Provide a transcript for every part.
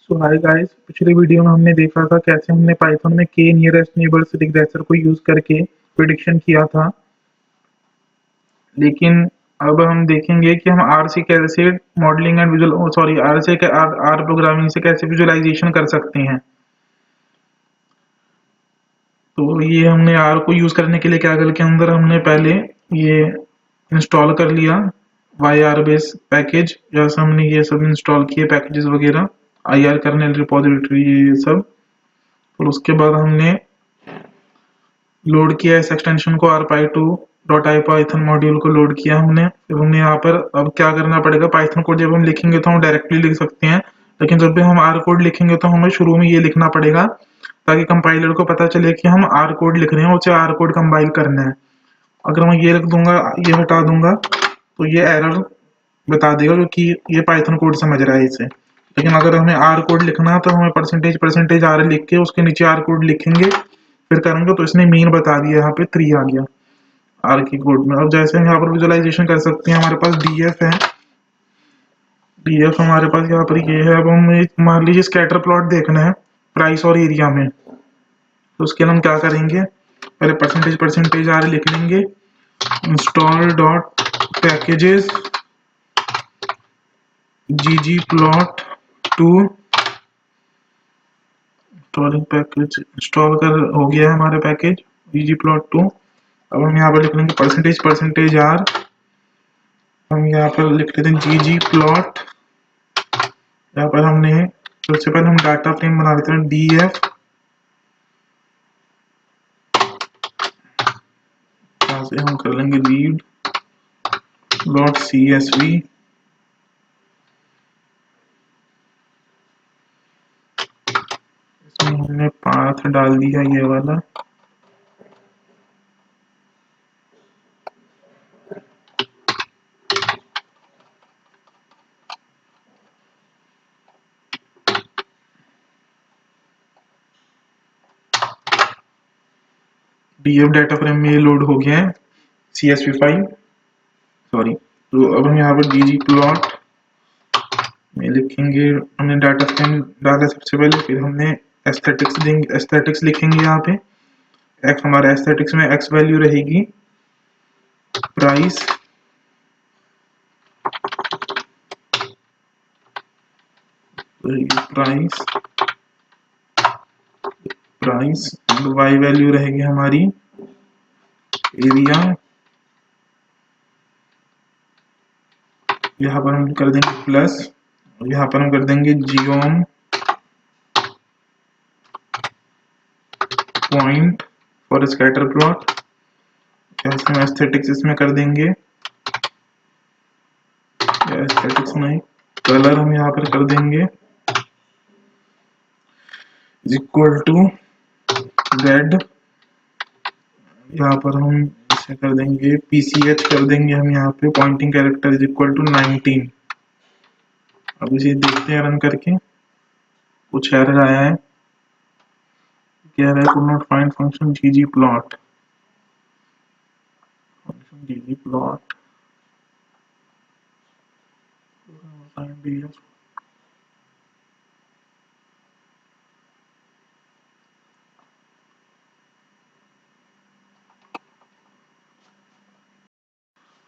सो hi guys, पिछले video में हमने देखा था कैसे हमने पाइथन में के नियरेस्ट नेबर्स रिग्रेसर को यूज करके प्रिडिक्शन किया था। लेकिन अब हम देखेंगे कि हम आर से कैसे modelling and visual sorry R से आर प्रोग्रामिंग से कैसे विजुअलाइजेशन कर सकते हैं। तो ये हमने आर को यूज करने के लिए क्या कर के अंदर हमने पहले ये इंस्टॉल कर लिया वाई आर बेस पैकेज। जैसे हमने ये सब इंस्टॉल किए पैकेजेस वगैरह, आई आर कर्नेल रिपोजिटरी ये सब। और उसके बाद हमने लोड किया इस एक्सटेंशन को rpy2.ipython मॉड्यूल को लोड किया हमने। फिर हमने यहाँ पर अब क्या करना पड़ेगा, पाइथन कोड जब हम लिखेंगे तो हम डायरेक्टली लिख सकते हैं, लेकिन जब भी हम आर कोड लिखेंगे तो हमें शुरू में ये लिखना पड़ेगा ताकि कंपाइलर को पता चले कि हम आर कोड लिख रहे हैं, उसे आर कोड कंपाइल करना है। अगर मैं ये लिख दूंगा, ये हटा दूंगा, तो ये एरर बता देगा क्योंकि ये पाइथन कोड समझ रहा है इसे। लेकिन अगर हमें आर कोड लिखना है तो हमें परसेंटेज आर लिख के उसके नीचे आर कोड लिखेंगे, फिर करेंगे तो इसने मीन बता दिया, यहाँ पे 3 आ गया आर की कोड में। अब जैसे हम यहाँ पर विजुअलाइजेशन कर सकते हैं, हमारे पास डीएफ है, डीएफ हमारे पास यहाँ पर ये है। अब हम मान लीजिए स्कैटर प्लॉट देखना है प्राइस और एरिया में, तो उसके लिए हम क्या करेंगे, पहले परसेंटेज आर लिख लेंगे, install dot packages ggplot2 installing package install कर हो गया है हमारा पैकेज ggplot2। अब हम यहाँ पर लिख लेंगे परसेंटेज आर, हम यहाँ पर लिख लेते हैं ggplot। यहाँ पर हमने सबसे पहले हम डाटा फ्रेम बना लेते हैं df, यहाँ से हम कर लेंगे रीड डॉट csv। इसमें हमने पाथ डाल दिया ये वाला, df डाटा फ्रेम में ये लोड हो गया है csv फाइल, सॉरी। तो अब हम यहाँ पर ggplot में लिखेंगे, हमने डाटा फ्रेम डाला सबसे पहले, फिर हमने एस्थेटिक्स लिखेंगे यहाँ पे। एक्स हमारा एस्थेटिक्स में एक्स वैल्यू रहेगी प्राइस, प्राइस वाई वैल्यू रहेगी हमारी एरिया। यहाँ पर हम कर देंगे प्लस, यहाँ पर हम कर देंगे जियोम पॉइंट फॉर स्कैटर प्लॉट। हम एस्थेटिक्स इसमें कर देंगे, एस्थेटिक्स नहीं, कलर हम यहाँ पर कर देंगे इक्वल टू रेड। यहाँ पर हम इसे कर देंगे pch कर देंगे हम यहाँ पे pointing character is equal to 19। अब इसे देखते हैं रन करके, कुछ एरर आया है, कह रहा है could not find function ggplot।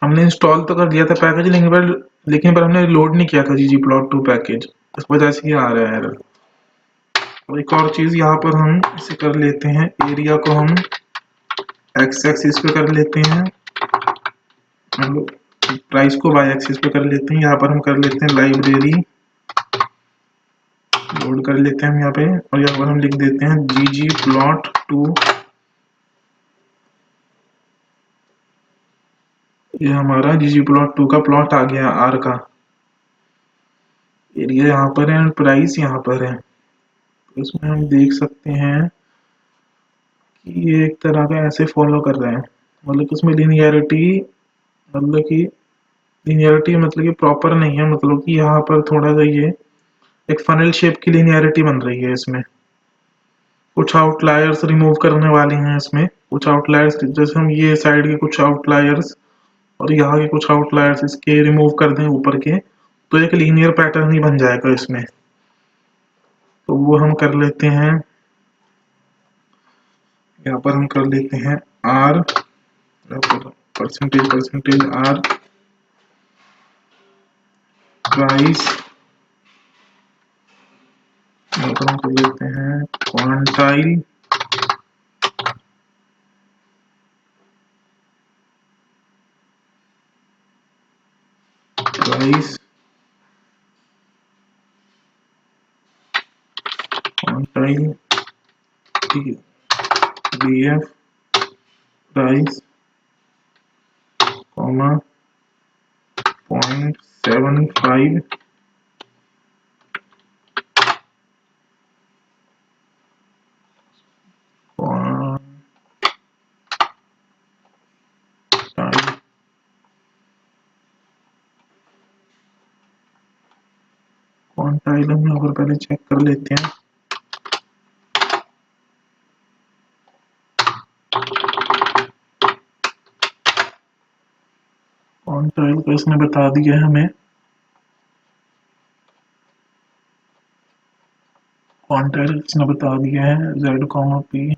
हमने इंस्टॉल तो कर दिया था पैकेज, लेकिन पर हमने लोड नहीं किया था ggplot2 पैकेज, इस वजह से ये आ रहा है एरर। और एक और चीज यहाँ पर हम इसे कर लेते हैं, एरिया को हम एक्स एक्सिस पे कर लेते हैं, प्राइस को वाई एक्सिस पे कर लेते हैं। यहाँ पर हम कर लेते हैं लाइब्रेरी, लोड कर लेते हैं हम यहाँ पे, और यहाँ पर हम लिख देते हैं ggplot2। ये हमारा ggplot2 का प्लॉट आ गया आर का। एरिया यहाँ पर है और प्राइस यहाँ पर है। इसमें हम देख सकते हैं कि ये एक तरह का ऐसे फॉलो कर रहे हैं, मतलब कि इसमें लिनियरिटी मतलब कि प्रॉपर नहीं है, मतलब कि यहाँ पर थोड़ा सा ये एक फनल शेप की लिनियरिटी बन रही है। इसमें कुछ आउटलायर्स रिमूव करने वाले हैं, इसमें कुछ आउटलायर्स, जैसे हम ये साइड के कुछ आउटलायर्स और यहाँ के कुछ आउटलायर्स इसके रिमूव कर दें ऊपर के, तो एक लीनियर पैटर्न ही बन जाएगा इसमें। तो वो हम कर लेते हैं, यहाँ पर हम कर लेते हैं R, परसेंटेज R प्राइस, यहाँ पर हम कर लेते हैं quantile price, quantile DF price, comma 0.75 quantile हम यहाँ पर पहले चेक कर लेते हैं। क्वांटाइल को इसने बता दिया है हमें, क्वांटाइल इसने बता दिया है Z, P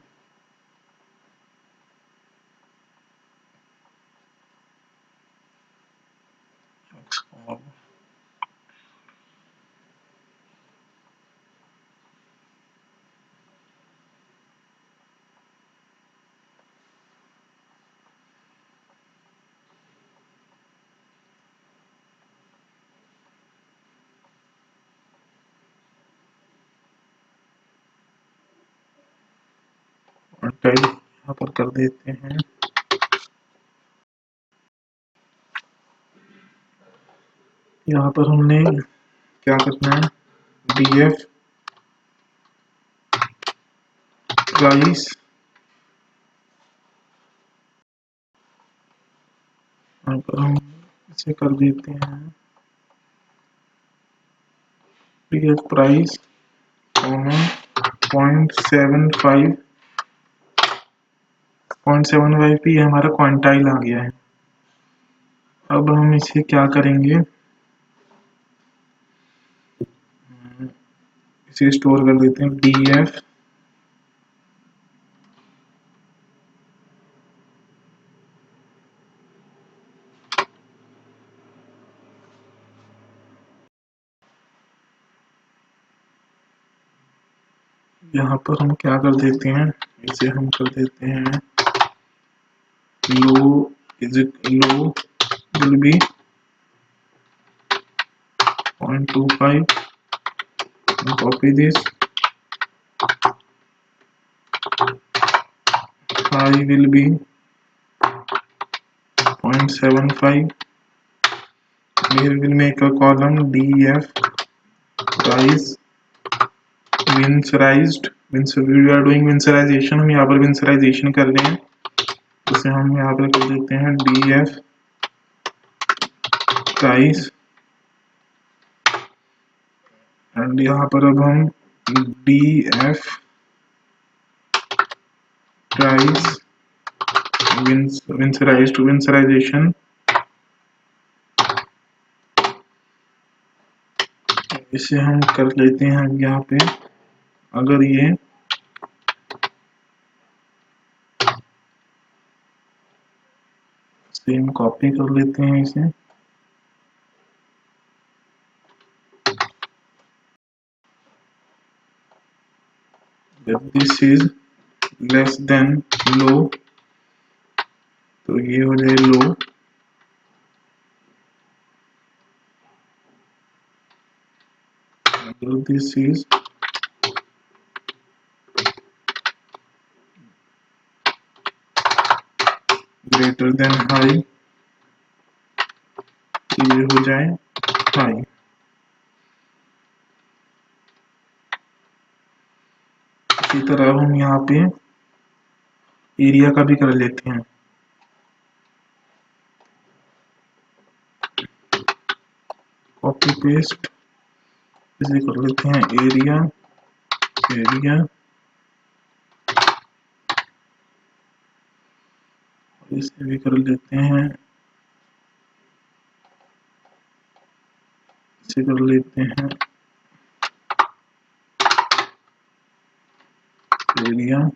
क्वांटाइल यहाँ पर कर देते हैं। यहाँ पर हमने क्या करना है, DF प्राइस, यहाँ पर हम इसे कर देते हैं DF प्राइस, 0.75 पे हमारा क्वांटाइल आ गया है। अब हम इसे क्या करेंगे, इसे स्टोर कर देते हैं DF यहाँ पर हम क्या कर देते हैं, इसे हम कर देते हैं लो will be 0.25, copy this, high will be 0.75, here will make a column DF price winsorized, we are doing winsorization, हम यहाँ पर winsorization कर रहे हैं, उसे हम यहाँ पर कर देते हैं DF प्राइस, एंड यहाँ पर अब हम DF प्राइस winsorized winsorization, इसे हम कर लेते हैं यहाँ पे, अगर ये सेम कॉपी कर लेते हैं इसे, जब this is less than low तो ये हो जाए लो, अगर this is greater than high ये हो जाए हाई। इसी तरह हम यहाँ पे एरिया का भी कर लेते हैं, कॉपी पेस्ट, इसे कर लेते हैं एरिया, इसे भी कर लेते हैं, इसे कर लेते हैं एरिया,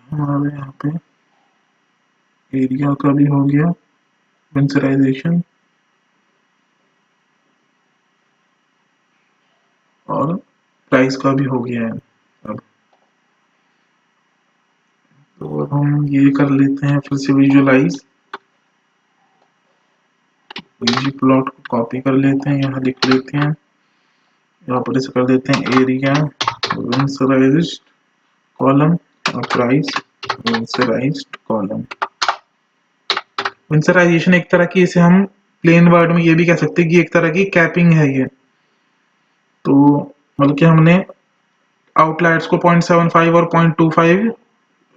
हमारे यहाँ पे एरिया का भी हो गया विंसराइजेशन और प्राइस का भी हो गया है अब। तो अब हम ये कर लेते हैं फिर से विजुअलाइज, जी प्लॉट को कॉपी कर लेते हैं, यहाँ लिख लेते हैं, यहाँ पर इसे कर देते हैं एरिया विंसराइज्ड कॉलम और प्राइस विंसराइज्ड कॉलम। विंसराइजेशन एक तरह की, इसे हम प्लेन वर्ड में ये भी कह सकते हैं कि एक तरह की कैपिंग है ये। तो बल्कि हमने आउटलायर्स को 0.75 और 0.25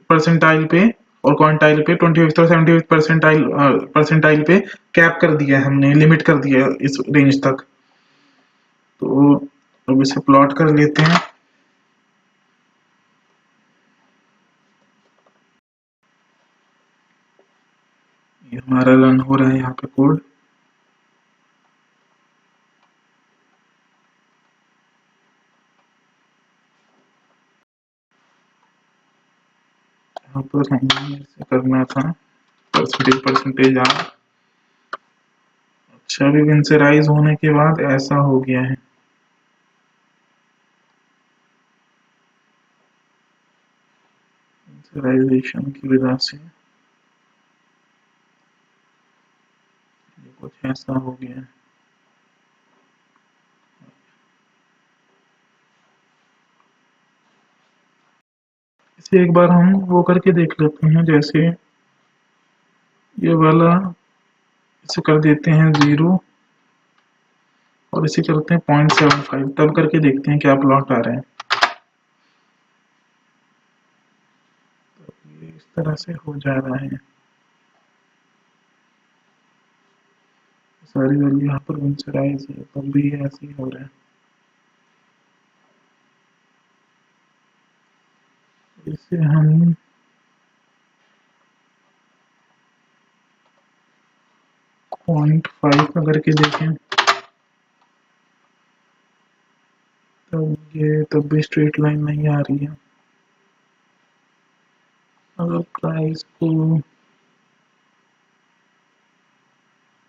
परसेंटाइल पे और क्वांटाइल पे 25 और 75 परसेंटाइल पे कैप कर दिया है हमने, लिमिट कर दिया है इस रेंज तक। तो अब इसे प्लॉट कर लेते हैं। ये हमारा रन हो रहा है यहाँ पे कोड। यहाँ पर हमें ऐसे करना था परसेंटेज आर। अच्छा, अभी विंसराइज होने के बाद ऐसा हो गया है। विंसराइजेशन की वजह से कुछ ऐसा हो गया है। इसे एक बार हम वो करके देख लेते हैं, जैसे ये वाला इसे कर देते हैं 0 और इसे करते हैं 0.75, तब करके देखते हैं क्या प्लॉट आ रहे हैं। तो ये इस तरह से हो जा रहा है, सारी वैल्यू यहाँ पर विंसराइज है तब भी ऐसे ही हो रहा है। इसे हम 0.5 अगर के देखें तब भी स्ट्रेट लाइन नहीं आ रही है। अगर प्राइस को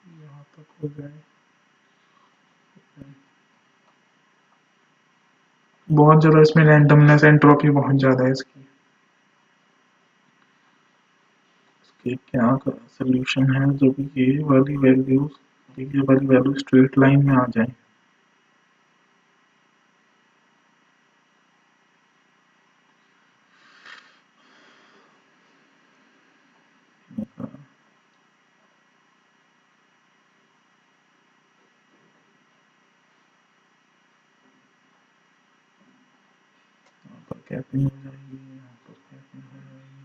यहाँ तक हो जाए, बहुत ज़्यादा इसमें रैंडमनेस, एंट्रोपी बहुत ज़्यादा है इसकी। इसके क्या सोल्यूशन है जब ये वाली वैल्यू स्ट्रेट लाइन में आ जाए। कैपिंग हो जाएगी, यहाँ पर कैपिंग हो जाएगी।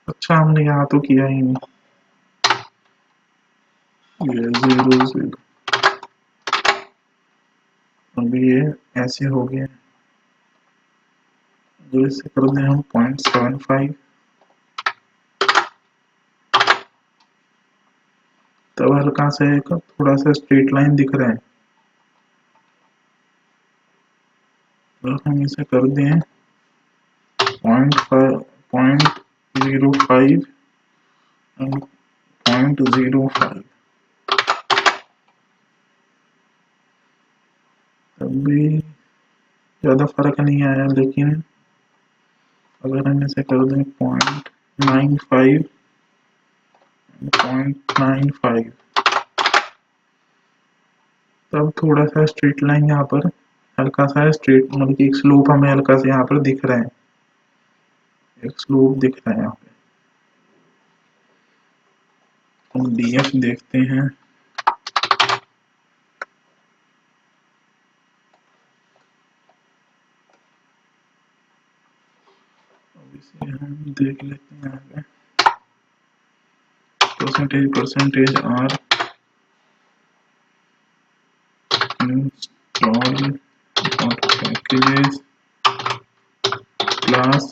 अच्छा, हमने यहाँ तो किया ही नहीं, ये 0 अभी ये ऐसे हो गया। जो इसे कर दें हम 0.75, तब हल्का सा एक थोड़ा सा स्ट्रेट लाइन दिख रहा है। तो हम इसे कर दें 0.05 एंड 0.05, तब भी ज़्यादा फर्क नहीं आया। लेकिन अगर हम इसे कर दें 0.95 0.95, तब थोड़ा सा स्ट्रेट लाइन यहाँ पर हल्का सा स्ट्रेट, मतलब कि एक स्लोप हमें हल्का सा यहाँ पर दिख रहा है, एक स्लोप दिख रहा है यहाँ पे। हम डीएफ देखते हैं, इसे हम देख लेते हैं आगे। Percentage R install packages class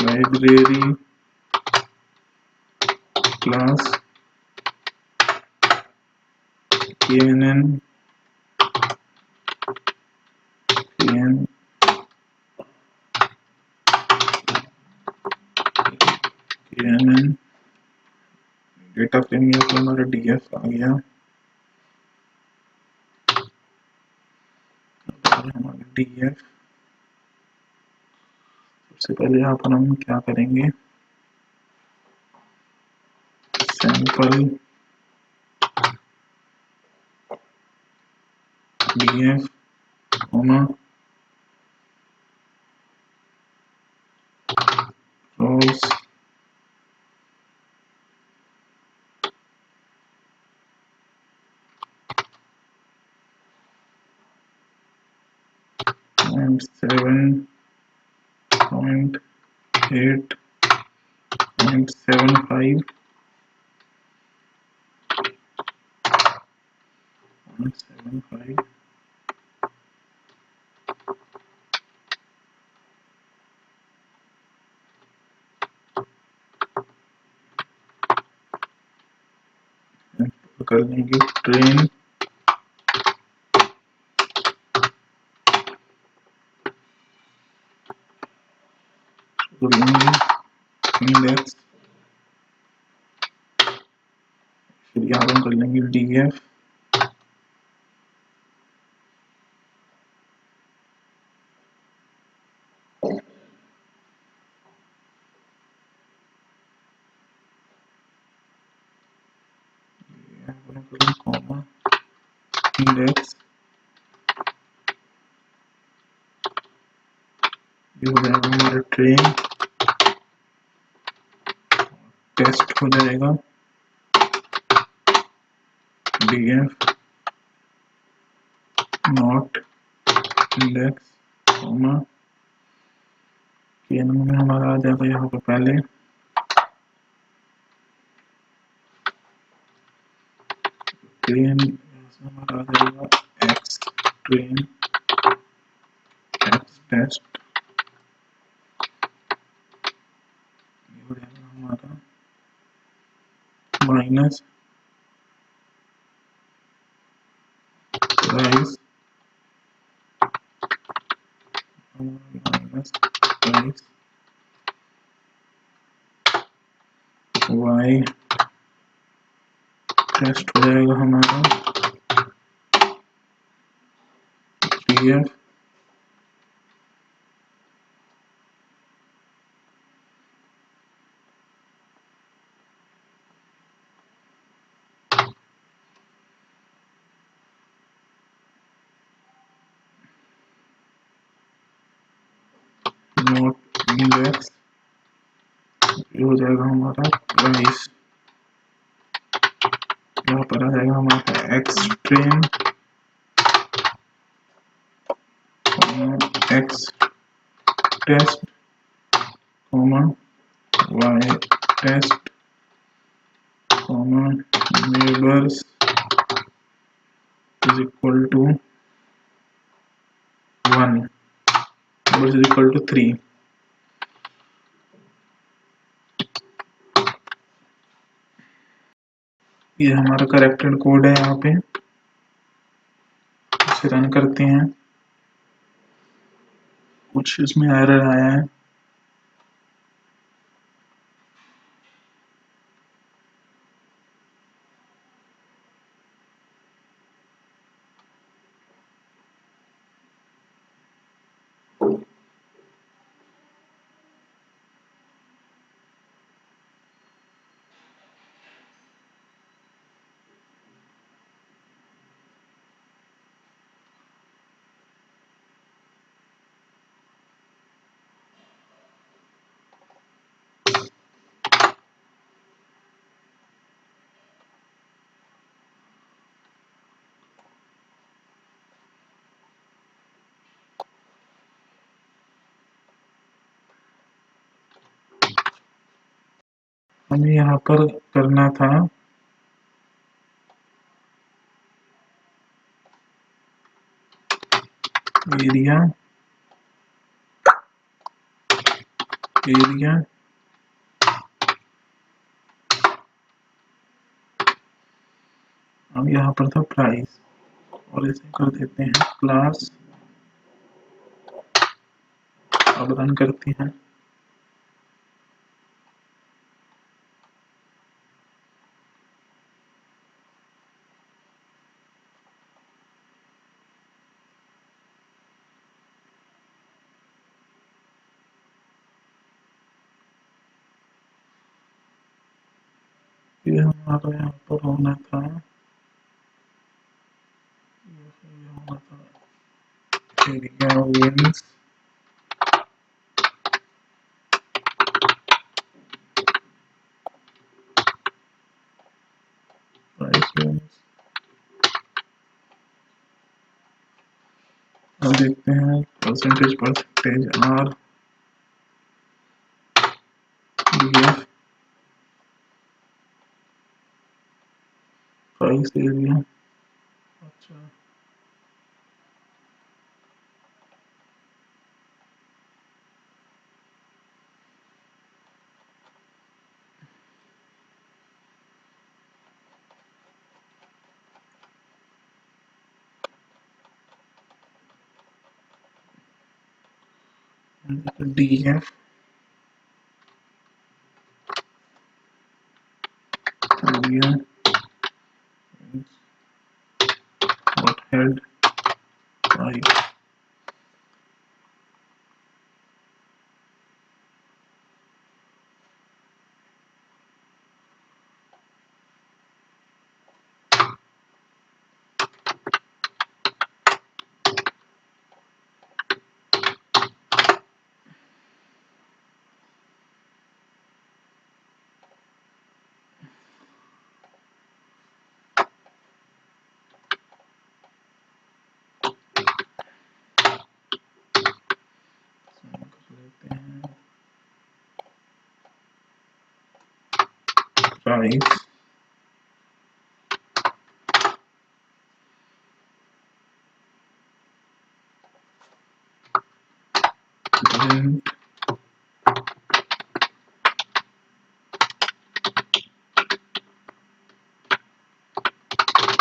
library class knn data frame में तो हमारा df आ गया। हमारा df सबसे पहले यहाँ पर हम क्या करेंगे, सैंपल df roles and 7.8.75 कर लेंगे ट्रेन इंडेक्स, फिर यहाँ हम कर लेंगे df कॉमा इंडेक्स, ये हो जाएगा हमारा ट्रेन, टेस्ट हो जाएगा df not index comma knn में हमारा आ जाएगा यहाँ पर पहले ट्रेन, हमारा आ जाएगा x ट्रेन x टेस्ट, ये हो जाएगा हमारा minus price minus price y test हो जाएगा हमारा df नॉट इंडेक्स, ये हो जाएगा हमारा प्राइस, यहाँ पर आ जाएगा हमारा x train x test comma y test comma neighbours is equal to 1, neighbours is equal to 3। ये हमारा करेक्टेड कोड है, यहाँ पे इसे रन करते हैं, कुछ इसमें एरर आया है। हमें यहाँ पर करना था एरिया एरिया अब यहाँ पर था प्राइस और इसे कर देते हैं क्लास। अब रन करते हैं। ये हमारा यहाँ पर होना था, ये होना था एरिया विंस प्राइस विंस। अब देखते हैं percentage R DF price area. अच्छा DF area what head price. Price rent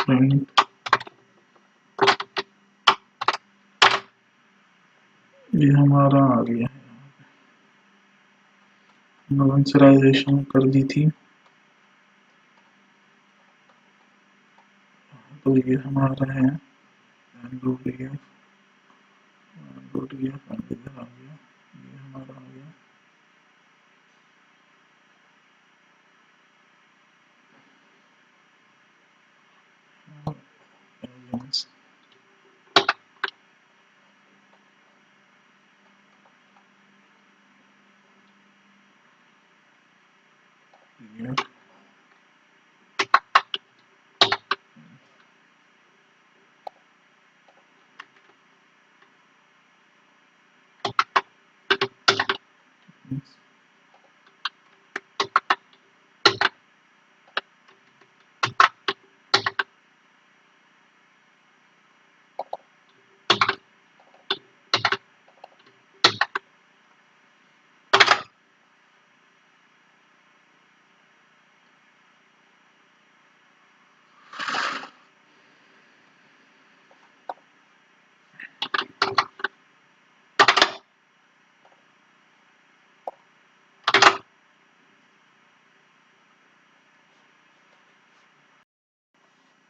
rent ये हमारा आ गया है। नॉइसराइजेशन कर दी थी तो ये हमारा है एंड्रोडियम एंड्रोडियम आ गया, ये हमारा आ गया। elements here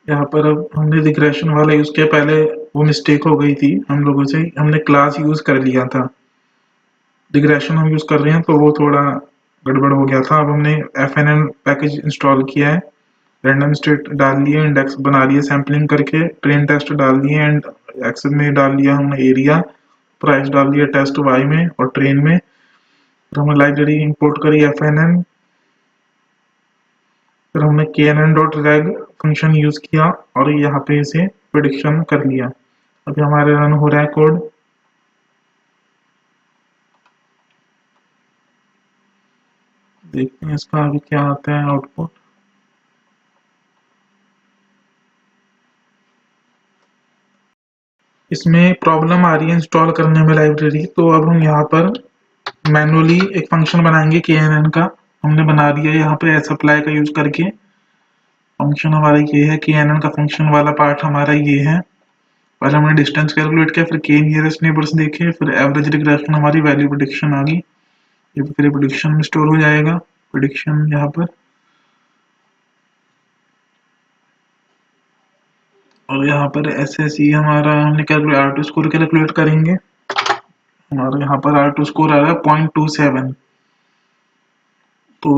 यहाँ पर अब हमने रिग्रेशन वाला यूज किया, पहले वो मिस्टेक हो गई थी हम लोगों से, हमने क्लास यूज कर लिया था। रिग्रेशन हम यूज कर रहे हैं तो वो थोड़ा गड़बड़ हो गया था। अब हमने FNN पैकेज इंस्टॉल किया है, रैंडम स्टेट डाल लिए, इंडेक्स बना लिए सैम्पलिंग करके, ट्रेन टेस्ट डाल दिए एंड एक्सेल में डाल लिया हमने एरिया, प्राइस डाल दिया टेस्ट वाई में और ट्रेन में। फिर हमने लाइब्रेरी इंपोर्ट करी FNN, फिर हमने knn.reg फंक्शन यूज किया और यहाँ पे इसे प्रेडिक्शन कर लिया। अभी हमारे रन हो रहा है कोड। देखते हैं इसका आगे क्या आता है आउटपुट। इसमें प्रॉब्लम आ रही है इंस्टॉल करने में लाइब्रेरी, तो अब हम यहाँ पर मैनुअली एक फंक्शन बनाएंगे KNN का। हमने बना दिया है यहाँ पे सप्लाई का यूज करके। फंक्शन हमारा ये है, KNN का फंक्शन वाला पार्ट हमारा ये है। पहले हमने डिस्टेंस कैलकुलेट किया, फिर k नियरेस्ट नेबर्स देखे, फिर एवरेज रिग्रेशन हमारी वैल्यू प्रिडिक्शन आ गई। ये फिर प्रिडिक्शन में स्टोर हो जाएगा। प्रिडिक्शन यहाँ पर, और यहाँ पर SSE हमारा हमने कैलकुलेट R2 स्कोर कैलकुलेट करेंगे। हमारा यहाँ पर R2 स्कोर आ रहा है 0.27। तो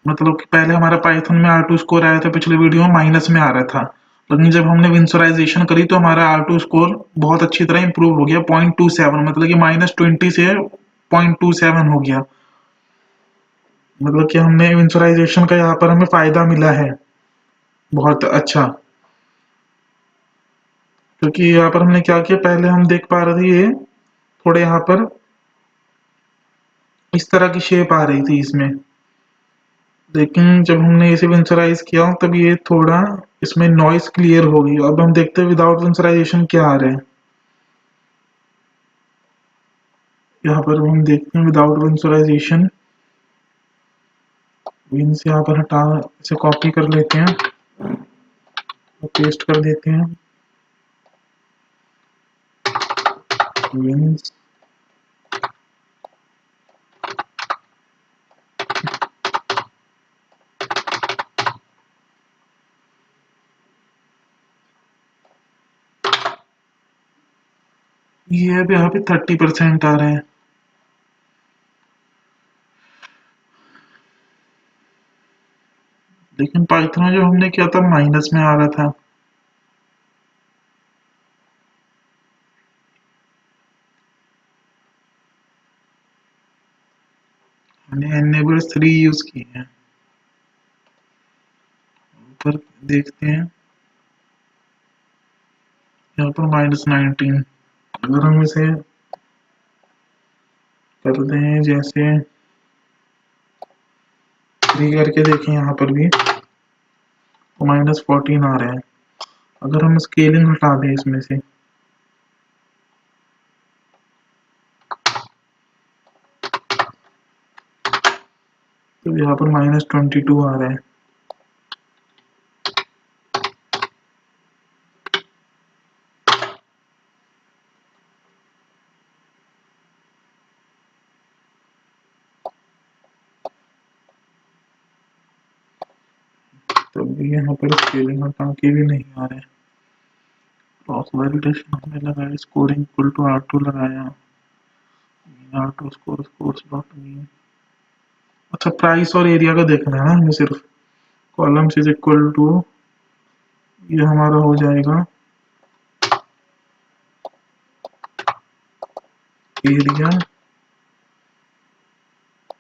मतलब कि पहले हमारा पाइथन में R2 स्कोर आया था, पिछले वीडियो में माइनस में आ रहा था, लेकिन जब हमने विंसोराइजेशन करी तो हमारा R2 स्कोर बहुत अच्छी तरह इंप्रूव हो गया। 0.27 मतलब कि -20 से 0.27 हो गया। मतलब कि हमने विंसोराइजेशन का यहाँ पर हमें फायदा मिला है बहुत अच्छा। क्योंकि यहाँ पर हमने क्या किया, पहले हम देख पा रहे थे ये थोड़े यहाँ पर इस तरह की शेप आ रही थी इसमें, लेकिन जब हमने इसे विंसराइज किया तब ये थोड़ा इसमें नॉइस क्लियर हो गई। अब हम देखते हैं विदाउट विंसराइजेशन क्या आ रहा है। यहाँ पर हम देखते हैं विदाउट विंसराइजेशन, विंस यहाँ पर हटा, इसे कॉपी कर लेते हैं और पेस्ट कर देते हैं। विंस ये अब यहाँ पे 30% आ रहे हैं, लेकिन पाइथन में जो हमने किया था माइनस में आ रहा था। हमने एनेबल 3 यूज किए हैं। ऊपर देखते हैं यहाँ पर -19। अगर हम इसे कर दें जैसे 3 करके देखें यहाँ पर भी तो -14 आ रहा है। अगर हम स्केलिंग हटा दें इसमें से तो यहाँ पर -22 आ रहा है। तो भी यहाँ पर स्केलिंग हटा के भी नहीं आ रहा है। क्रॉस वैलिडेशन हमने लगाया, स्कोरिंग इक्वल टू R2 लगाया, R2 score scores dot mean. अच्छा, प्राइस और एरिया का देखना है ना हमें सिर्फ। कॉलम्स इज इक्वल टू, ये हमारा हो जाएगा एरिया,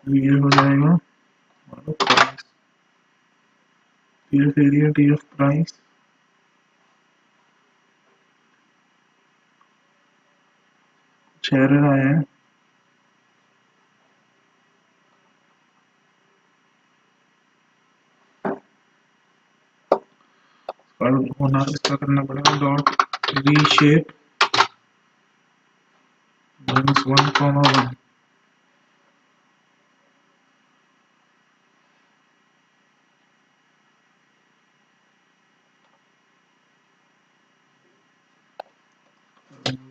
ये हो जाएगा हमारा price, TF area TF price. कुछ एरर आया है, और होना इसका करना पड़ेगा डॉट रीशेप -1,1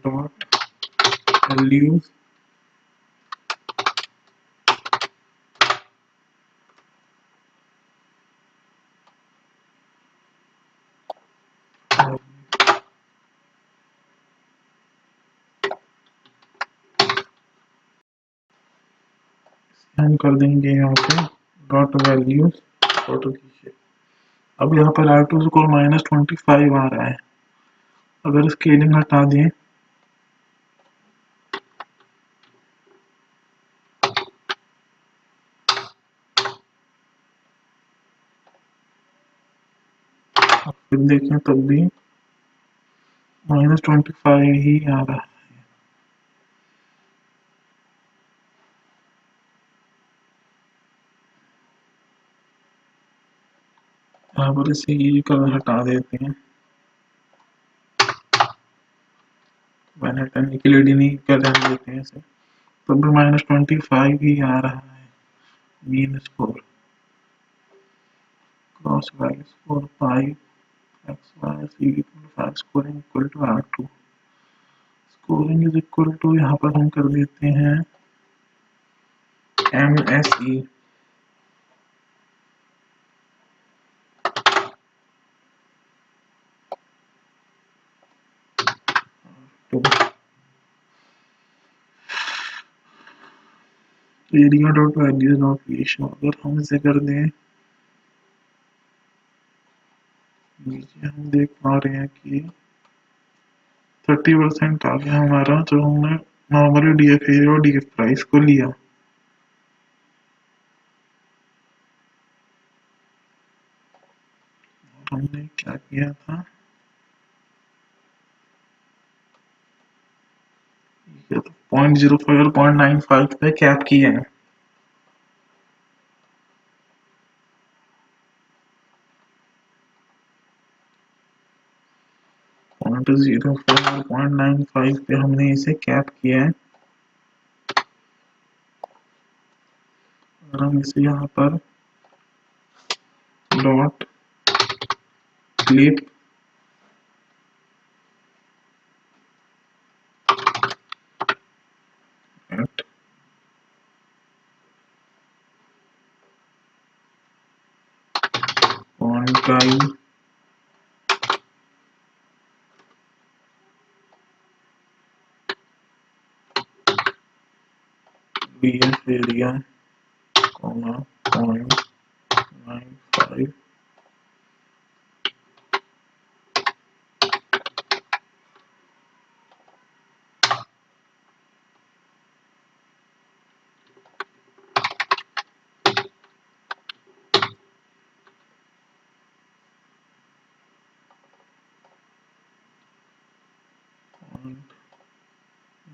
डॉट वैल्यू हम कर देंगे यहाँ पे डॉट वैल्यूज डॉट रीशेप। अब यहाँ पर R2 स्कोर -25 आ रहा है। अगर स्केलिंग हटा दें फिर देखें तब भी -25 ही आ रहा है। यहाँ पर इसे ये कलर हटा देते हैं, मैंने हटाने के लिए नहीं कर रहने देते हैं इसे। तो भी -25 ही आ रहा है mean score. Cross Y score 5 X Y C equal 5 scoring equal to R2। Scoring is equal to यहाँ पर हम कर देते हैं MSE। तो area dot value dot ratio अगर हम इसे कर दें, नीचे हम देख पा रहे हैं कि 30% आ गया हमारा जो हमने नॉर्मली DFA और DF प्राइस को लिया। हमने क्या किया था, 0.05 और 0.95 पे कैप किया है। पॉइंट 0.05 और 0.95 पे हमने इसे कैप किया है। और हम इसे यहाँ पर dot clip at quantile BF area, 0.95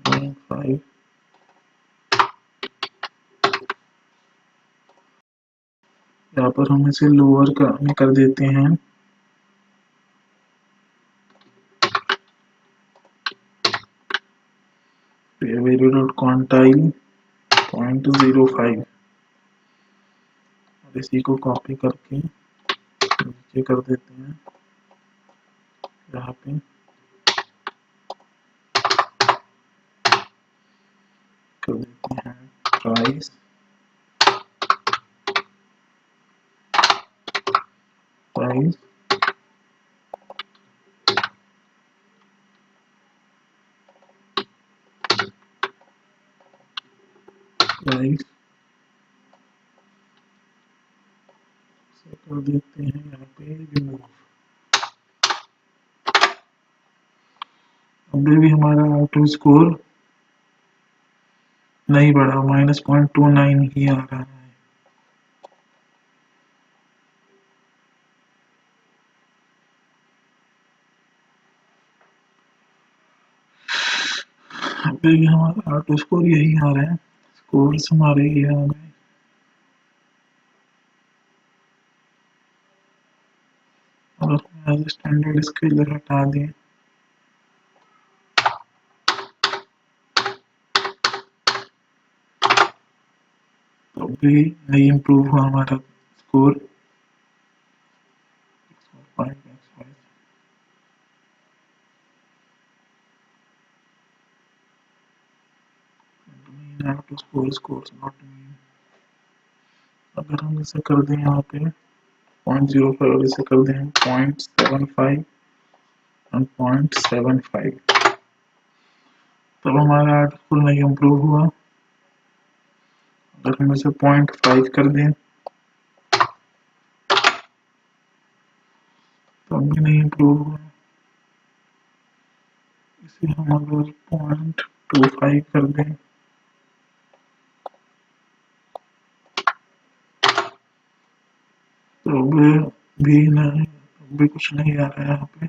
0.95। यहाँ पर हम इसे लोअर कर देते हैं वैल्यू डॉट क्वांटाइल 0.05 और इसी को कॉपी करके नीचे कर देते हैं, यहाँ पे कर देते हैं प्राइस प्राइस प्राइस कर देते हैं यहाँ पे रिमूव। अभी भी हमारा ऑटो स्कोर नहीं बढ़ा, -0.29 ही आ रहा है। अभी भी हमारा ऑटो स्कोर यही आ रहा है, स्कोर्स हमारे ये आ गए। और एज स्टैंडर्ड स्केलर हटा दें तो भी नहीं इम्प्रूव हुआ हमारा स्कोर। Score not mean. अगर हम इसे कर दें यहाँ पे 0.05 और इसे कर दें 0.75 और 0.75 तब हमारा आर्टिकल नहीं इम्प्रूव हुआ। अगर हम इसे 0.5 कर दें तब भी नहीं इम्प्रूव हुआ। इसे हम अगर 0.25 कर दें तो भी नहीं, भी कुछ नहीं आ रहा है यहाँ पे।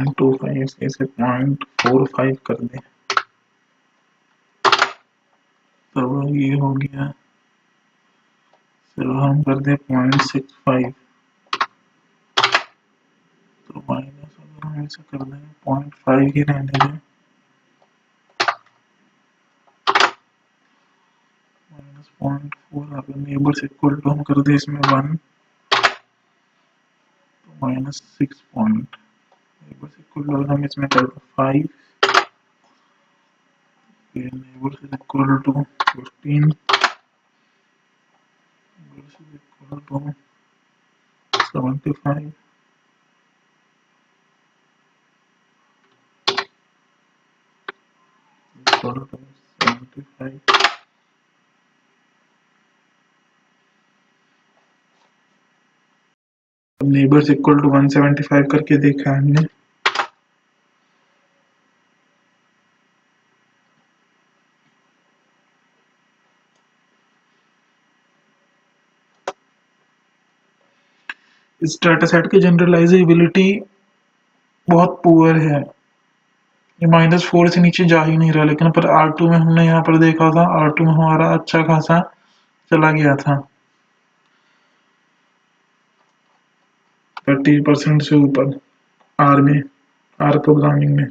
0.25 से इसे 0.45 कर दें तो ये हो गया। चलो हम कर दें 0.65 तो माइनस अगर हम इसे कर दें 0.5 ही रहने दें -0.4 अगर नेबर्स इक्वल टू हम कर दें इसमें 1 तो -6 पॉइंट नेबर्स इक्वल टू अगर हम इसमें कर दें 5 फिर neighbours equal to 15 neighbours equal to 75 equal to 75 neighbours equal to 175 करके देखा है हमने इस डाटा सेट की जनरलाइजेबिलिटी बहुत पुअर है ये -4 से नीचे जा ही नहीं रहा लेकिन पर R2 में हमने यहाँ पर देखा था R2 में हमारा अच्छा खासा चला गया था 30% से ऊपर R प्रोग्रामिंग में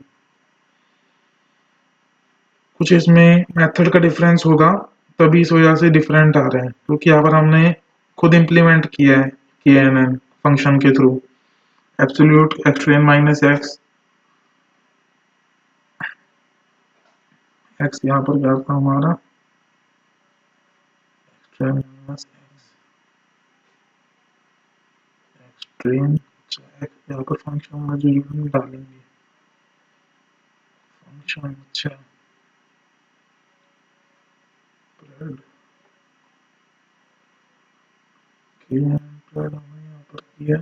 कुछ इसमें मेथड का डिफरेंस होगा तभी इस वजह से डिफरेंट आ रहे हैं क्योंकि यहाँ पर हमने खुद इम्प्लीमेंट किया है KNN फंक्शन के through absolute extreme minus x यहाँ पर क्या था हमारा एक्सट्रीम माइनस एक्सट्रीम यहाँ पर फंक्शन में जो यूनिट डालेंगे फंक्शन अच्छा हमने यहाँ पर किया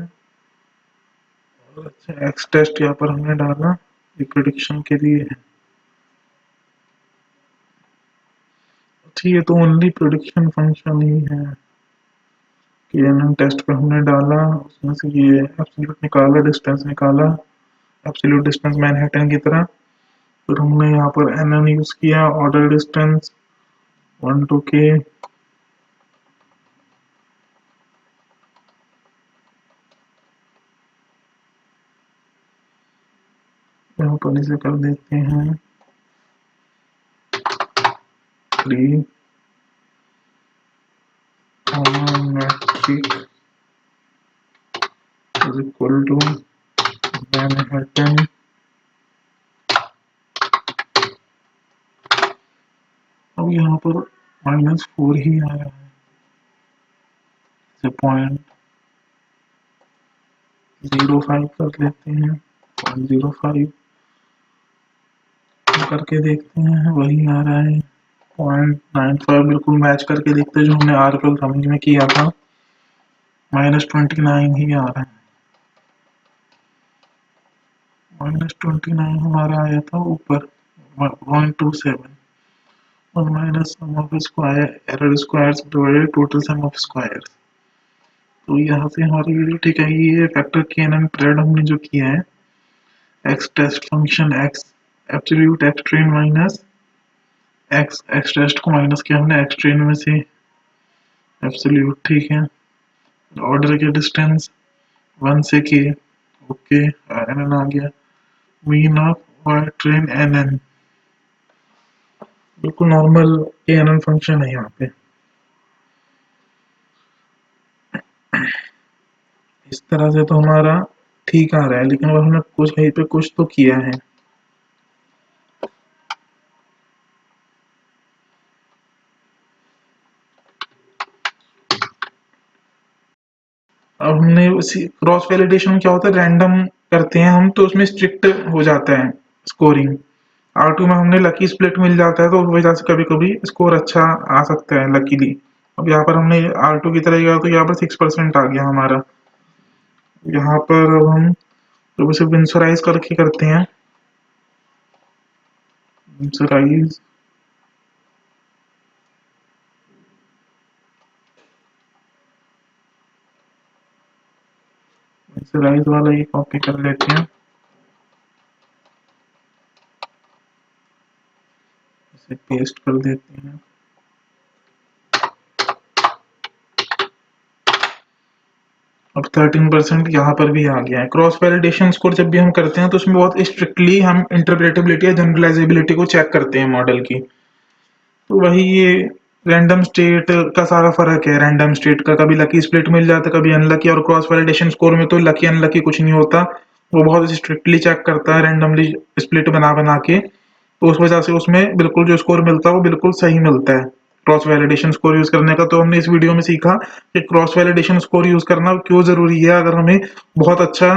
और अच्छा एक्स टेस्ट यहाँ पर हमने डाला ये प्रिडिक्शन के लिए है ठीक है तो ओनली प्रिडिक्शन फंक्शन ही है KNN टेस्ट पे हमने डाला उसमें से ये एब्सोल्यूट निकाला डिस्टेंस निकाला एब्सोल्यूट डिस्टेंस मैनहट्टन की तरह फिर हमने यहाँ पर NN यूज किया ऑर्डर डिस्टेंस 1 to k यहाँ पर इसे कर देते हैं 3 metric is equal to Manhattan अब यहाँ पर -4 ही आया है से 0.05 कर लेते हैं 0.05 करके देखते हैं वही आ रहा है 0.95 बिल्कुल मैच करके देखते हैं जो हमने R प्रोग्रामिंग में किया था -29 ही आ रहा है -29 हमारा आया था ऊपर 127 1 minus sum of square error squares divided total sum of squares तो यहाँ से हमारी यूनिट ठीक है ये फैक्टर KNN प्रेड हमने जो किया है x test function x absolute x train minus x test को माइनस किया हमने x ट्रेन में से एब्सोल्यूट ठीक है ऑर्डर के डिस्टेंस 1 से k ओके NN आ गया mean of y train NN बिल्कुल नॉर्मल KNN फंक्शन है यहाँ पे इस तरह से तो हमारा ठीक आ रहा है लेकिन अब हमने कुछ कहीं पे कुछ तो किया है अब हमने उसी क्रॉस वैलिडेशन में क्या होता है रैंडम करते हैं हम तो उसमें स्ट्रिक्ट हो जाता है स्कोरिंग R2 में हमने लकी स्प्लिट मिल जाता है तो उस वजह से कभी कभी स्कोर अच्छा आ सकता है लकीली अब यहाँ पर हमने R2 की तरह गया तो यहाँ पर 6% आ गया हमारा यहाँ पर अब हम तो उसे विंसराइज करके करते हैं विंसराइज विंसराइज वाला ये कॉपी कर लेते हैं इसे पेस्ट कर देते हैं। अब 13% यहाँ पर भी आ गया है। क्रॉस वैलिडेशन स्कोर जब भी हम करते हैं तो उसमें बहुत स्ट्रिक्टली हम इंटरप्रेटेबिलिटी या जनरलाइजेबिलिटी को चेक करते हैं मॉडल की। तो वही ये रैंडम स्टेट का सारा फर्क है। रैंडम स्टेट का कभी लकी स्प्लिट मिल जाता है, कभी अनलकी, और क्रॉस वैलिडेशन स्कोर में तो लकी अनलकी कुछ नहीं होता। वो बहुत स्ट्रिक्टली चेक करता है रैंडमली स्प्लिट बना बना के। तो उस वजह से उसमें बिल्कुल जो स्कोर मिलता है वो बिल्कुल सही मिलता है क्रॉस वैलिडेशन स्कोर यूज करने का। तो हमने इस वीडियो में सीखा कि क्रॉस वैलिडेशन स्कोर यूज करना क्यों जरूरी है। अगर हमें बहुत अच्छा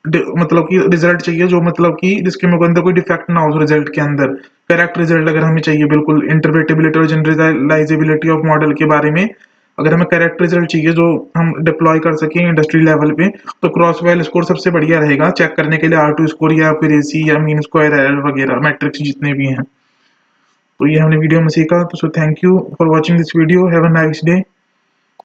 मतलब कि रिजल्ट चाहिए, जो मतलब कि जिसके में अंदर कोई डिफेक्ट ना हो उस रिजल्ट के अंदर, करेक्ट रिजल्ट अगर हमें चाहिए बिल्कुल इंटरप्रेटेबिलिटी और जनरलाइजेबिलिटी ऑफ मॉडल के बारे में, अगर हमें करेक्ट रिजल्ट चाहिए जो हम डिप्लॉय कर सकें इंडस्ट्री लेवल पे, तो क्रॉस वैल स्कोर सबसे बढ़िया रहेगा चेक करने के लिए। R2 स्कोर या फिर AC या मीन स्क्वायर एरर वगैरह मैट्रिक्स जितने भी हैं। तो ये हमने वीडियो में सीखा। तो so thank you for watching this video. Have a nice day.